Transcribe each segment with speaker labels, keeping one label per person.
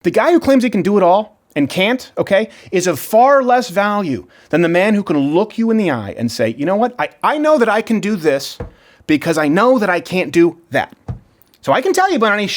Speaker 1: The guy who claims he can do it all and can't, okay, is of far less value than the man who can look you in the eye and say, you know what, I know that I can do this because I know that I can't do that. So I can tell you about any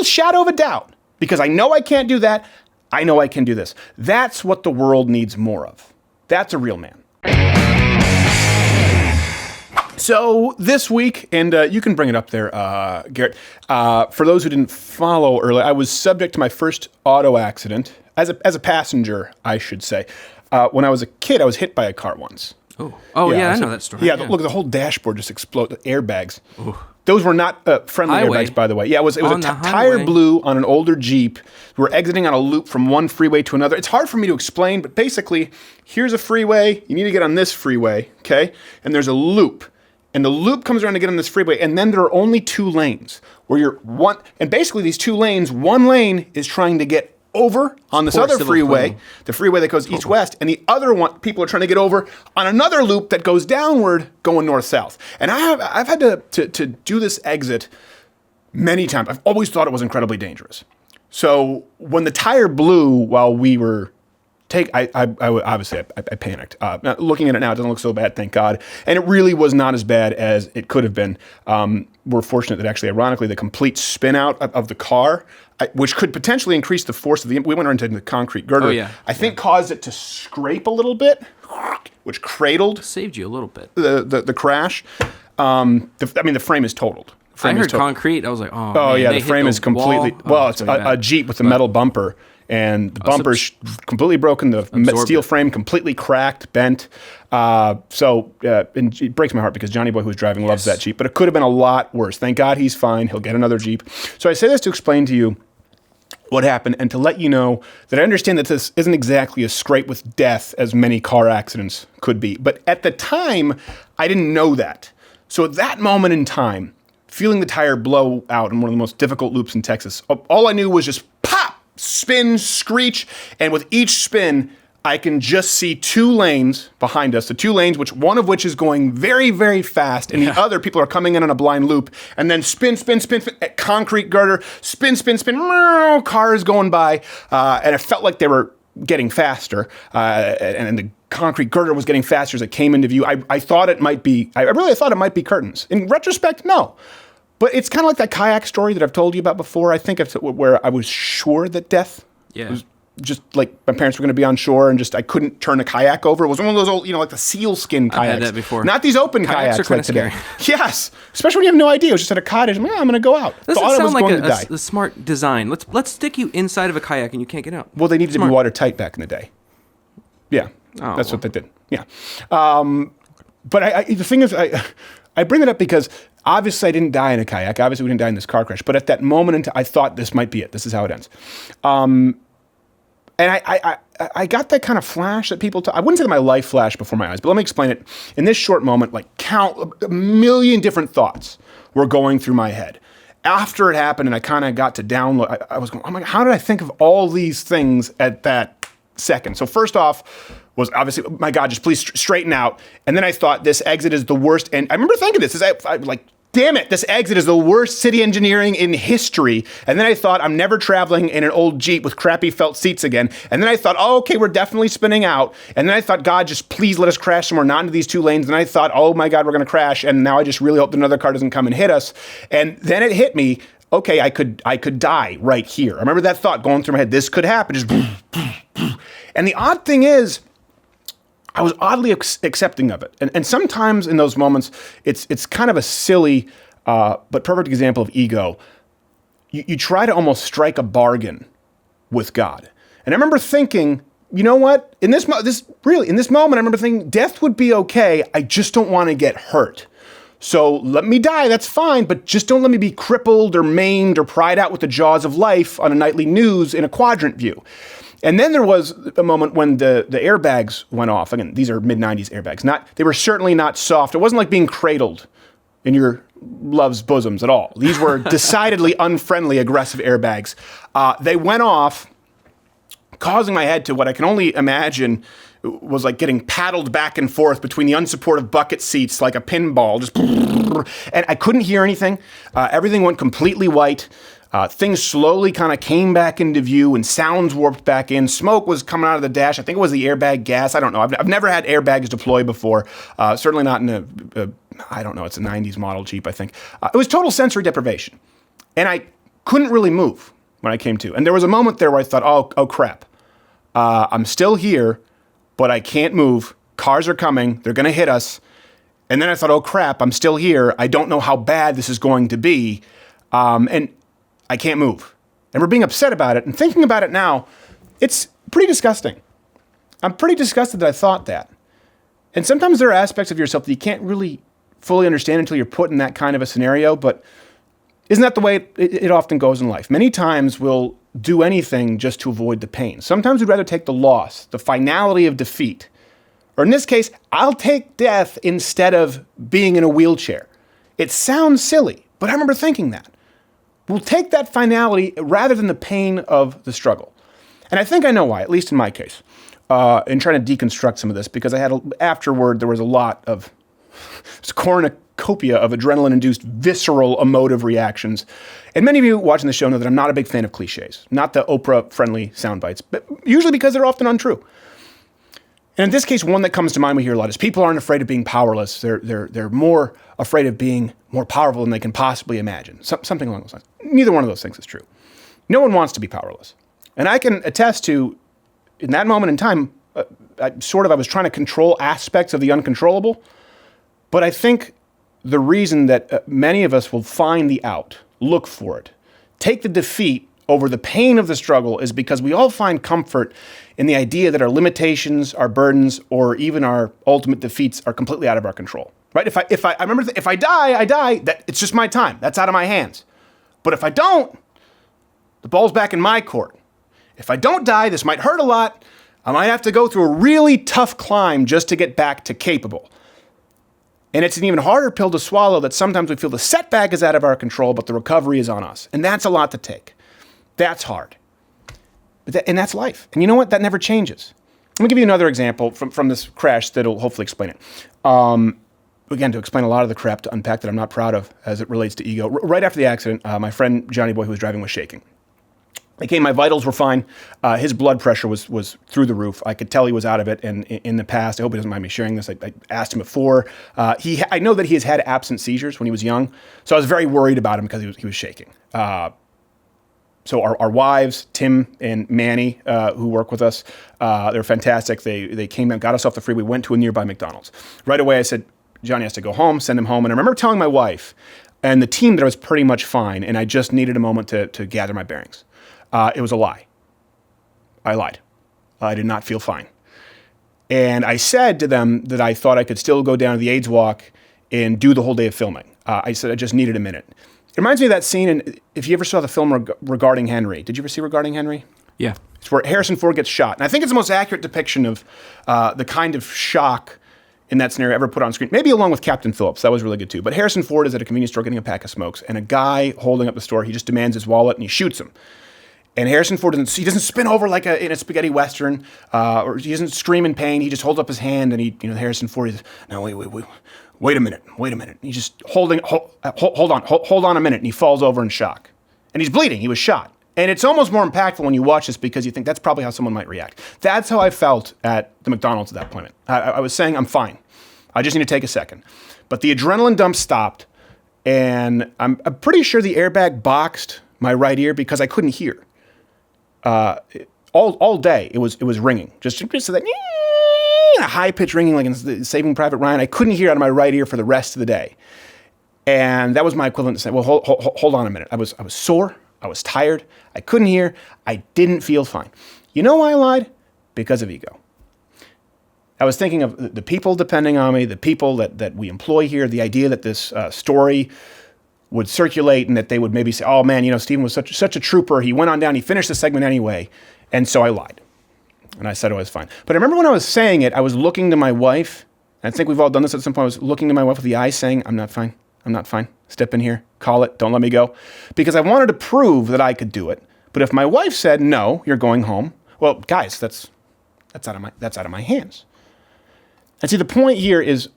Speaker 1: shadow of a doubt, because I know I can't do that, I know I can do this. That's what the world needs more of. That's a real man. So this week, and you can bring it up there, Garrett, for those who didn't follow earlier, I was subject to my first auto accident, as a passenger, I should say. When I was a kid, I was hit by a car once.
Speaker 2: Yeah, I know that story.
Speaker 1: Yeah, look, the whole dashboard just exploded. Airbags. Ooh. Those were not friendly airbags, by the way. Yeah, it was a tire blew on an older Jeep. We were exiting on a loop from one freeway to another. It's hard for me to explain, but basically, here's a freeway. You need to get on this freeway, okay? And there's a loop. And the loop comes around to get on this freeway, and then there are only two lanes where you're one. And basically, these two lanes, one lane is trying to get over on this other freeway, the freeway that goes east-west, and the other one, people are trying to get over on another loop that goes downward, going north-south. And I've had to do this exit many times. I've always thought it was incredibly dangerous. So when the tire blew while we were obviously panicked. Now, looking at it now, it doesn't look so bad, thank God. And it really was not as bad as it could have been. We're fortunate that actually, ironically, the complete spin out of the car, which could potentially increase the force of we went into the concrete girder. I think caused it to scrape a little bit, which cradled.
Speaker 2: Saved you a little bit.
Speaker 1: The crash. The frame is totaled.
Speaker 2: I heard concrete. I was like,
Speaker 1: the frame is completely, it's a Jeep with a metal bumper. And the bumper's completely broken, the steel frame completely cracked, bent. And it breaks my heart because Johnny Boy, who was driving, loves that Jeep. But it could have been a lot worse. Thank God he's fine. He'll get another Jeep. So I say this to explain to you what happened and to let you know that I understand that this isn't exactly a scrape with death as many car accidents could be. But at the time, I didn't know that. So at that moment in time, feeling the tire blow out in one of the most difficult loops in Texas, all I knew was just pop! Spin, screech, and with each spin, I can just see two lanes behind us, the two lanes, one of which is going very, very fast, and the other people are coming in on a blind loop, and then spin, at concrete girder, spin, cars going by, and it felt like they were getting faster, and the concrete girder was getting faster as it came into view. I really thought it might be curtains. In retrospect, no. But it's kind of like that kayak story that I've told you about before. I think it's where I was sure that death was just like my parents were going to be on shore and just I couldn't turn a kayak over. It was one of those old, like the sealskin kayaks.
Speaker 2: I've had that before.
Speaker 1: Not these open kayaks
Speaker 2: are kind of
Speaker 1: today.
Speaker 2: Scary.
Speaker 1: Yes, especially when you have no idea. It was just at a cottage. I'm going to go out.
Speaker 2: Doesn't sound like a smart design. Let's stick you inside of a kayak and you can't get out.
Speaker 1: Well, they needed to be watertight back in the day. Yeah, that's what they did. Yeah, but the thing is, I bring it up because obviously I didn't die in a kayak. Obviously we didn't die in this car crash. But at that moment, I thought this might be it. This is how it ends. And I got that kind of flash that people I wouldn't say that my life flashed before my eyes, but let me explain it. In this short moment, like a million different thoughts were going through my head. After it happened and I kind of got to download, I was going, oh my God, how did I think of all these things at that second? So first off was obviously, my God, just please straighten out. And then I thought this exit is the worst. And I remember thinking this, damn it, this exit is the worst city engineering in history. And then I thought, I'm never traveling in an old Jeep with crappy felt seats again. And then I thought, okay, we're definitely spinning out. And then I thought, God, just please let us crash somewhere, not into these two lanes. And I thought, oh my God, we're going to crash. And now I just really hope that another car doesn't come and hit us. And then it hit me, okay, I could die right here. I remember that thought going through my head, this could happen. Just and the odd thing is, I was oddly accepting of it. And sometimes in those moments, it's kind of a silly but perfect example of ego. You try to almost strike a bargain with God. And I remember thinking, you know what? In this moment, I remember thinking, death would be okay. I just don't want to get hurt. So let me die, that's fine, but just don't let me be crippled or maimed or pried out with the jaws of life on a nightly news in a quadrant view. And then there was a moment when the airbags went off. Again, these are mid-90s airbags. They were certainly not soft. It wasn't like being cradled in your love's bosoms at all. These were decidedly unfriendly, aggressive airbags. They went off, causing my head to what I can only imagine was like getting paddled back and forth between the unsupportive bucket seats like a pinball. And I couldn't hear anything. Everything went completely white. Things slowly kind of came back into view and sounds warped back in. Smoke was coming out of the dash. I think it was the airbag gas. I don't know. I've never had airbags deploy before. Certainly not in I don't know, it's a 90s model Jeep, I think. It was total sensory deprivation. And I couldn't really move when I came to. And there was a moment there where I thought, oh crap. I'm still here, but I can't move. Cars are coming. They're going to hit us. And then I thought, oh crap, I'm still here. I don't know how bad this is going to be. And I can't move. And we're being upset about it. And thinking about it now, it's pretty disgusting. I'm pretty disgusted that I thought that. And sometimes there are aspects of yourself that you can't really fully understand until you're put in that kind of a scenario. But isn't that the way it often goes in life? Many times we'll do anything just to avoid the pain. Sometimes we'd rather take the loss, the finality of defeat. Or in this case, I'll take death instead of being in a wheelchair. It sounds silly, but I remember thinking that. We'll take that finality rather than the pain of the struggle. And I think I know why, at least in my case, in trying to deconstruct some of this, because afterward, there was a lot of cornucopia of adrenaline-induced visceral emotive reactions. And many of you watching the show know that I'm not a big fan of cliches, not the Oprah-friendly sound bites, but usually because they're often untrue. And in this case, one that comes to mind we hear a lot is people aren't afraid of being powerless. They're more afraid of being more powerful than they can possibly imagine. Something along those lines. Neither one of those things is true. No one wants to be powerless. And I can attest to, in that moment in time, I was trying to control aspects of the uncontrollable. But I think the reason that many of us will find the out, look for it, take the defeat over the pain of the struggle is because we all find comfort in the idea that our limitations, our burdens, or even our ultimate defeats are completely out of our control. Right? If I die, I die. It's just my time. That's out of my hands. But if I don't, the ball's back in my court. If I don't die, this might hurt a lot. I might have to go through a really tough climb just to get back to capable. And it's an even harder pill to swallow that sometimes we feel the setback is out of our control, but the recovery is on us. And that's a lot to take. That's hard. And that's life. And you know what? That never changes. Let me give you another example from this crash that'll hopefully explain it. Again, to explain a lot of the crap to unpack that I'm not proud of as it relates to ego. Right after the accident, my friend Johnny Boy, who was driving, was shaking. My vitals were fine. His blood pressure was through the roof. I could tell he was out of it. And in the past, I hope he doesn't mind me sharing this, I asked him before. I know that he has had absent seizures when he was young. So I was very worried about him because he was shaking. So our wives, Tim and Manny, who work with us, they're fantastic. They came and got us off the freeway, went to a nearby McDonald's. Right away, I said, Johnny has to go home, send him home. And I remember telling my wife and the team that I was pretty much fine, and I just needed a moment to gather my bearings. It was a lie. I lied. I did not feel fine. And I said to them that I thought I could still go down to the AIDS walk and do the whole day of filming. I said I just needed a minute. It reminds me of that scene, and if you ever saw the film Regarding Henry. Did you ever see Regarding Henry?
Speaker 2: Yeah.
Speaker 1: It's where Harrison Ford gets shot. And I think it's the most accurate depiction of the kind of shock in that scenario ever put on screen. Maybe along with Captain Phillips. That was really good too. But Harrison Ford is at a convenience store getting a pack of smokes, and a guy holding up the store, he just demands his wallet and he shoots him. And Harrison Ford doesn't spin over like in a spaghetti western, or he doesn't scream in pain. He just holds up his hand, and Harrison Ford says, "No, wait a minute. He's just hold on a minute," and he falls over in shock, and he's bleeding. He was shot, and it's almost more impactful when you watch this because you think that's probably how someone might react. That's how I felt at the McDonald's at that point. I was saying I'm fine. I just need to take a second, but the adrenaline dump stopped, and I'm pretty sure the airbag boxed my right ear because I couldn't hear. All day it was ringing, just so that a high pitch ringing like in Saving Private Ryan. I couldn't hear out of my right ear for the rest of the day, and that was my equivalent to saying, "Well, hold on a minute." I was sore, I was tired, I couldn't hear, I didn't feel fine. You know why I lied? Because of ego. I was thinking of the people depending on me, the people that we employ here, the idea that this story would circulate and that they would maybe say, "Oh man, Stephen was such a trooper. He went on down, he finished the segment anyway." And so I lied. And I said I was fine. But I remember when I was saying it, I was looking to my wife. And I think we've all done this at some point. I was looking to my wife with the eyes saying, "I'm not fine. I'm not fine. Step in here. Call it. Don't let me go." Because I wanted to prove that I could do it. But if my wife said, "No, you're going home," well, guys, that's out of my hands. And see, the point here is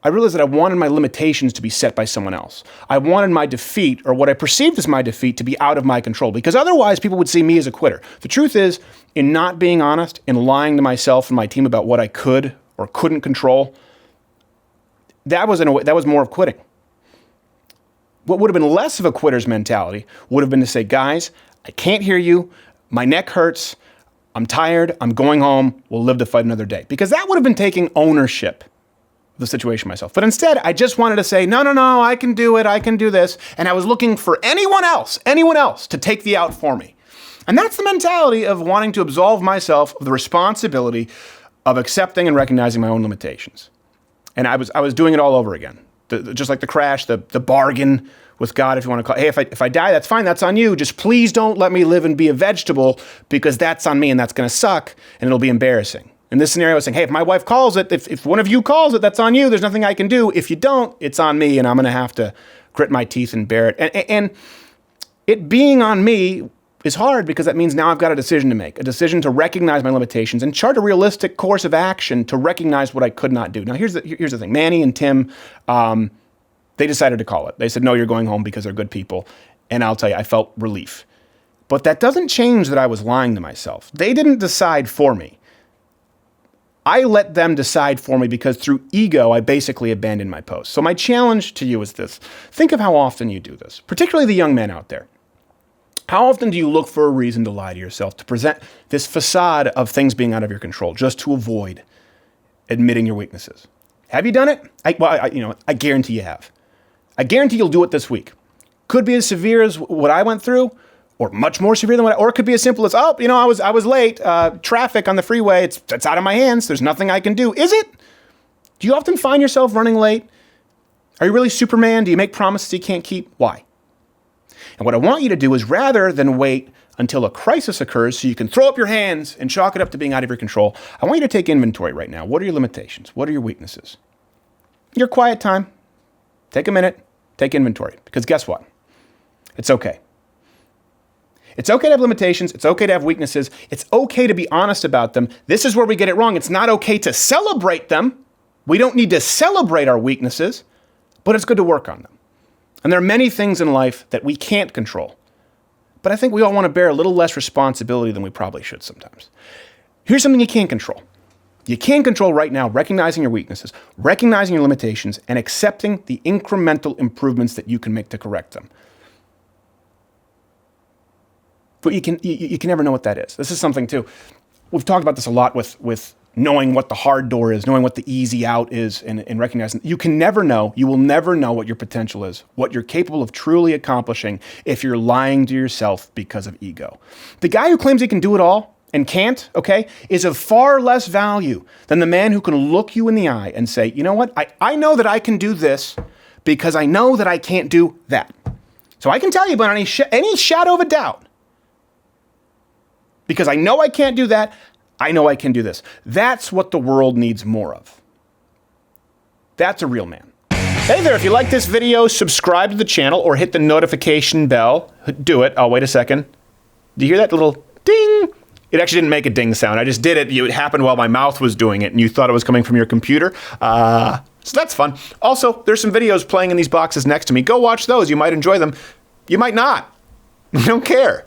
Speaker 1: I realized that I wanted my limitations to be set by someone else. I wanted my defeat, or what I perceived as my defeat, to be out of my control, because otherwise people would see me as a quitter. The truth is, in not being honest, in lying to myself and my team about what I could or couldn't control, that was more of quitting. What would have been less of a quitter's mentality would have been to say, guys, I can't hear you. My neck hurts. I'm tired. I'm going home. We'll live to fight another day. Because that would have been taking ownership of the situation myself. But instead, I just wanted to say, no, I can do it. I can do this. And I was looking for anyone else to take the out for me. And that's the mentality of wanting to absolve myself of the responsibility of accepting and recognizing my own limitations. And I was doing it all over again. Just like the crash, the bargain with God, if you want to call it. Hey, if I die, that's fine. That's on you. Just please don't let me live and be a vegetable, because that's on me and that's going to suck and it'll be embarrassing. In this scenario, I was saying, hey, if my wife calls it, if one of you calls it, that's on you. There's nothing I can do. If you don't, it's on me, and I'm going to have to grit my teeth and bear it. And it being on me is hard, because that means now I've got a decision to make, a decision to recognize my limitations and chart a realistic course of action to recognize what I could not do. Now, here's the thing. Manny and Tim, they decided to call it. They said, no, you're going home, because they're good people. And I'll tell you, I felt relief. But that doesn't change that I was lying to myself. They didn't decide for me. I let them decide for me, because through ego, I basically abandoned my post. So my challenge to you is this. Think of how often you do this, particularly the young men out there. How often do you look for a reason to lie to yourself, to present this facade of things being out of your control, just to avoid admitting your weaknesses? Have you done it? I guarantee you have. I guarantee you'll do it this week. Could be as severe as what I went through, or much more severe than or it could be as simple as, I was late, traffic on the freeway, it's out of my hands, there's nothing I can do. Is it? Do you often find yourself running late? Are you really Superman? Do you make promises you can't keep? Why? And what I want you to do is, rather than wait until a crisis occurs so you can throw up your hands and chalk it up to being out of your control, I want you to take inventory right now. What are your limitations? What are your weaknesses? Your quiet time. Take a minute, take inventory, because guess what? It's okay. It's okay to have limitations. It's okay to have weaknesses. It's okay to be honest about them. This is where we get it wrong. It's not okay to celebrate them. We don't need to celebrate our weaknesses, but it's good to work on them. And there are many things in life that we can't control. But I think we all want to bear a little less responsibility than we probably should sometimes. Here's something you can't control. You can control right now recognizing your weaknesses, recognizing your limitations, and accepting the incremental improvements that you can make to correct them. But you can never know what that is. This is something too. We've talked about this a lot with knowing what the hard door is, knowing what the easy out is, and recognizing you can never know, you will never know what your potential is, what you're capable of truly accomplishing if you're lying to yourself because of ego. The guy who claims he can do it all and can't, is of far less value than the man who can look you in the eye and say, you know what, I know that I can do this because I know that I can't do that. So I can tell you without any shadow of a doubt, because I know I can't do that, I know I can do this. That's what the world needs more of. That's a real man. Hey there, if you like this video, subscribe to the channel or hit the notification bell. Do it. Oh, wait a second. Do you hear that little ding? It actually didn't make a ding sound. I just did it. It happened while my mouth was doing it, and you thought it was coming from your computer. So that's fun. Also, there's some videos playing in these boxes next to me. Go watch those. You might enjoy them. You might not. I don't care.